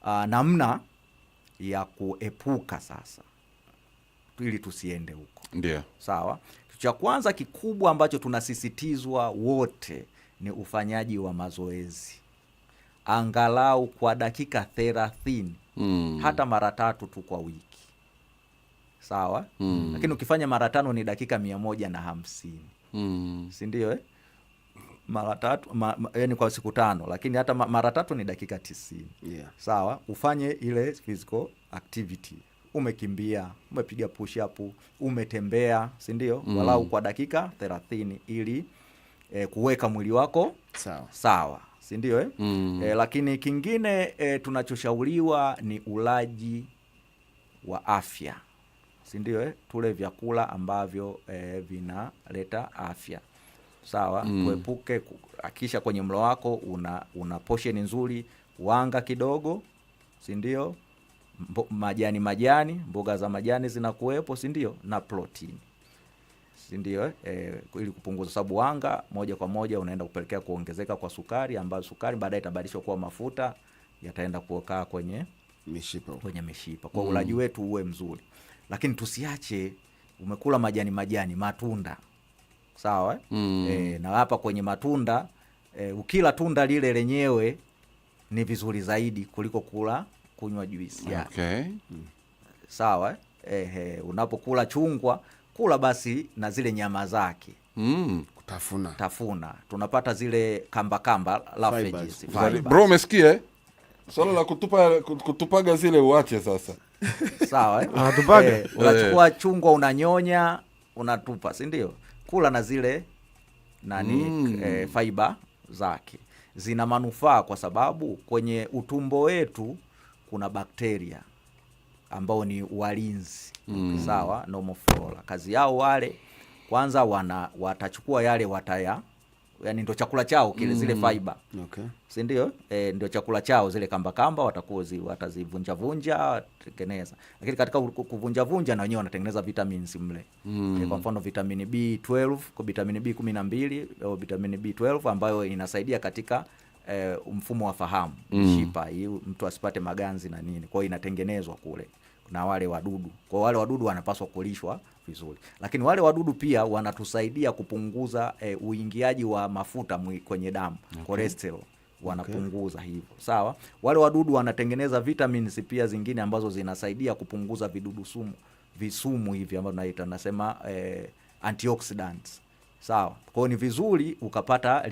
namna ya kuepuka sasa ili tusiende huko. Ndio. Sawa. Cha kwanza kikubwa ambacho tunasisitizwa wote ni ufanyaji wa mazoezi angalau kwa dakika 30 hata mara 3 tu kwa wiki. Sawa. Lakini ukifanya mara 5 ni dakika 150. Si ndio mara 3 yani kwa siku 5, lakini hata mara 3 ni dakika 90. Yeah. Sawa. Ufanye ile physical activity. Umekimbia, umepiga push up, umetembea, si ndio? Walau kwa dakika 30 ili kuweka mwili wako sawa, si ndio lakini kingine tunachoshauriwa ni ulaji wa afya, si ndio tule vyakula ambavyo vinaleta afya. Sawa. Tuepuke akisha kwenye mlo wako una portion nzuri, wanga kidogo, si ndio? Majani, mboga za majani zinakuwepo, si ndio? Na protein, si ndio ili kupunguza, sababu wanga moja kwa moja unaenda kupelekea kuongezeka kwa sukari, ambayo sukari baadaye itabadilishwa kuwa mafuta, yataenda kuokaa kwenye mishipa. Kwa ulaji wetu uwe mzuri, lakini tusiache umekula majani, matunda. Sawa na hapa kwenye matunda ukila tunda lile lenyewe ni vizuri zaidi kuliko kunywa juisi yake. Okay. Sawa unapokula chungwa, kula basi na zile nyama zake. Tafuna. Tunapata zile kamba lafejes. Bro, umesikia? Swala la kutupaga zile uache sasa. Sawa Anatupaga. Unachukua chungwa, unanyonya, unatupa, si ndio? Kula na zile fiber zake. Zina manufaa kwa sababu kwenye utumbo wetu kuna bakteria ambao ni walinzi. Sawa, normal flora. Kazi yao wale kwanza watachukua yale yani ndio chakula chao kile, zile fiber. Okay. Si ndio? Ndio chakula chao zile kamba watazivunja tengeneza. Lakini katika kuvunja na wenyewe wanatengeneza vitamins mle. Kwa mfano vitamini B12, kwa vitamini B12 au vitamini B12 ambayo inasaidia katika mfumo wa fahamu, mishipa, mtu asipate maganzi na nini. Kwa hiyo inatengenezwa kule na wale wadudu. Kwa wale wadudu wanapaswa kulishwa vizuri. Lakini wale wadudu pia wanatusaidia kupunguza uingiaji wa mafuta kwenye damu, cholesterol wanapunguza hivyo. Sawa? Wale wadudu wanatengeneza vitamins pia zingine ambazo zinasaidia kupunguza vidudu visumu hivi ambavyo tunasema antioxidants. Sawa? Kwa hiyo ni vizuri ukapata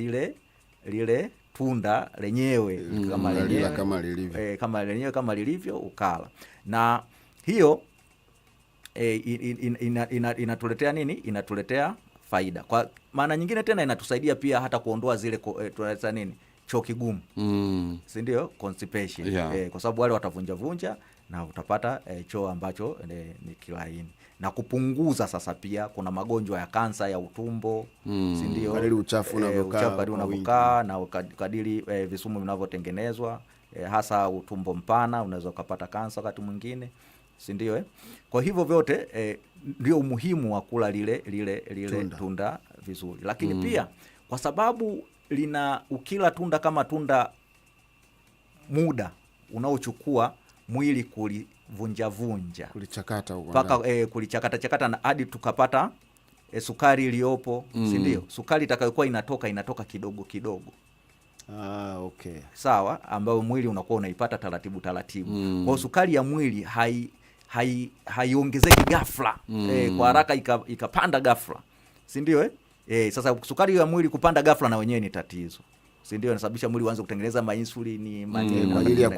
lile tunda lenyewe kama lilivyo ukala. Na hiyo inatuletea nini? Inatuletea faida. Kwa maana nyingine tena inatusaidia pia hata kuondoa zile tunaleta nini? Choo kigumu. Si ndio? Constipation. Yeah. Kwa sababu wale watavunja na utapata choo ambacho ni kilaini. Na kupunguza sasa pia kuna magonjwa ya kansa ya utumbo, si ndio? Kadiri uchafu unavyokaa na kadiri visumu vinavyotengenezwa, hasa utumbo mpana unaweza kupata kansa wakati mwingine, si ndio Kwa hivyo vyote ndio umuhimu wa kula lile tunda vizuri. Lakini pia kwa sababu ukila tunda kama tunda, muda unaochukua mwili kulivunja kulichakata huko mpaka kulichakata na hadi tukapata sukari iliyopo, si ndio? Sukari itakayokuwa inatoka kidogo kidogo. Okay. Sawa, ambayo mwili unakuwa unaipata taratibu. Kwa sukari ya mwili haiongezeki ghafla kwa haraka ikapanda ghafla, si ndio sasa sukari ya mwili kupanda ghafla na wenyewe ni tatizo, si ndio? Inasababisha mwili uanze kutengeneza mainsulini kwa ajili ya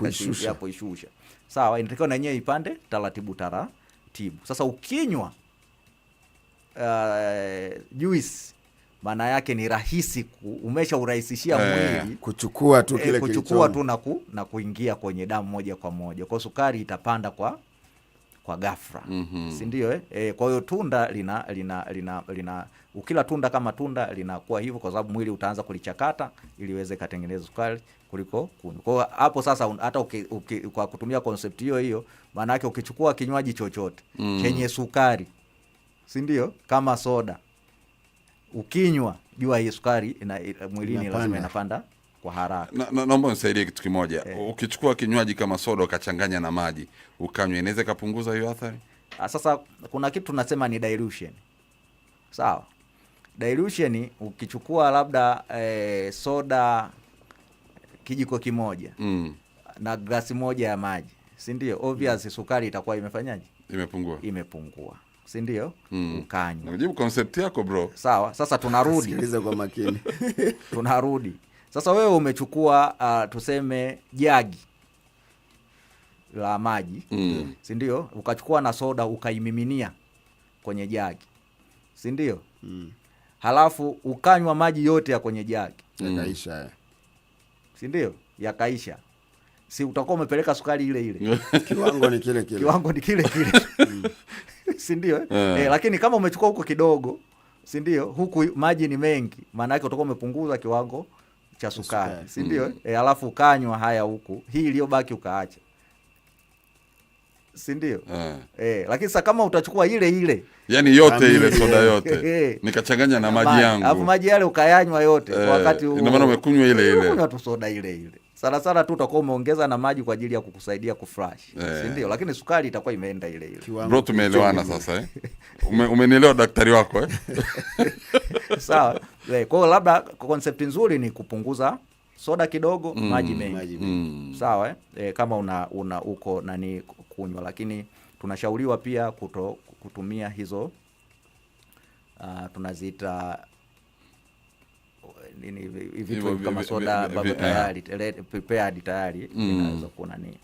kuishusha. Sawa, inatakiwa na yenyewe ipande taratibu. Sasa ukinywa juice, maana yake ni rahisi, umeshaurahisishia mwili kuchukua tu kile na kuingia kwenye damu moja kwa moja. Kwa sukari itapanda kwa ghafla. Si ndio kwa hiyo tunda lina ukila tunda kama tunda linakuwa hivyo, kwa sababu mwili utaanza kulichakata ili iweze kutengeneza sukari kuliko kunywa. Kwa hapo sasa hata kwa kutumia concept hiyo, maana yake ukichukua kinywaji chochote chenye sukari, si ndio, kama soda, ukinywa, jua hii sukari mwilini lazima inapanda kwa haraka. Naomba unisaidie kitu kimoja. Ukichukua kinywaji kama soda ukachanganya na maji ukanywa, inaweza kupunguza hiyo athari? Sasa kuna kitu tunasema ni dilution. Sawa. Dilution, ukichukua labda soda kijiko kimoja na glasi moja ya maji, si ndio? Obviously sukari itakuwa imefanyaje? Imepungua. Si ndio? Ukanywa. Najibu concept yako bro. Sawa. Sasa tunarudi. Sikiliza kwa makini. Tunarudi. Sasa wewe umechukua tuseme jagi la maji, si ndio? Ukachukua na soda ukaimiminia kwenye jagi, si ndio? Halafu ukanywa maji yote ya kwenye jagi. Yakaisha. Si ndio? Yakaisha. Si utakuwa umepeleka sukari ile ile. Kiwango ni kile kile. Kiwango ni kile kile. Si ndio? Lakini kama umechukua huko kidogo, si ndio? Huku maji ni mengi, maana yake utakuwa umepunguza kiwango cha sukari, si ndio? Alafu ukanywa haya huku, hii iliyobaki ukaacha. Si ndio? Lakini sasa kama utachukua ile ile, yani yote ile soda yote nikachanganya na maji yangu, alafu maji yale ukayanywa yote wakati ina maana umekunywa ile ile. Unakunywa tu soda ile ile. Sana tu utakuwa umeongeza na maji kwa ajili ya kukusaidia kufresh. Si ndio? Lakini sukari itakuwa imeenda ile ile. Bro, tumeelewana sasa umenielewa daktari wako Sawa. Kwa hiyo labda concept nzuri ni kupunguza soda kidogo, maji mengi. Sawa kama una uko nani kunywa, lakini tunashauriwa pia kutumia hizo tunaziita nini vitu kama soda ambavyo tayari prepared tayari inaweza kuwa nani.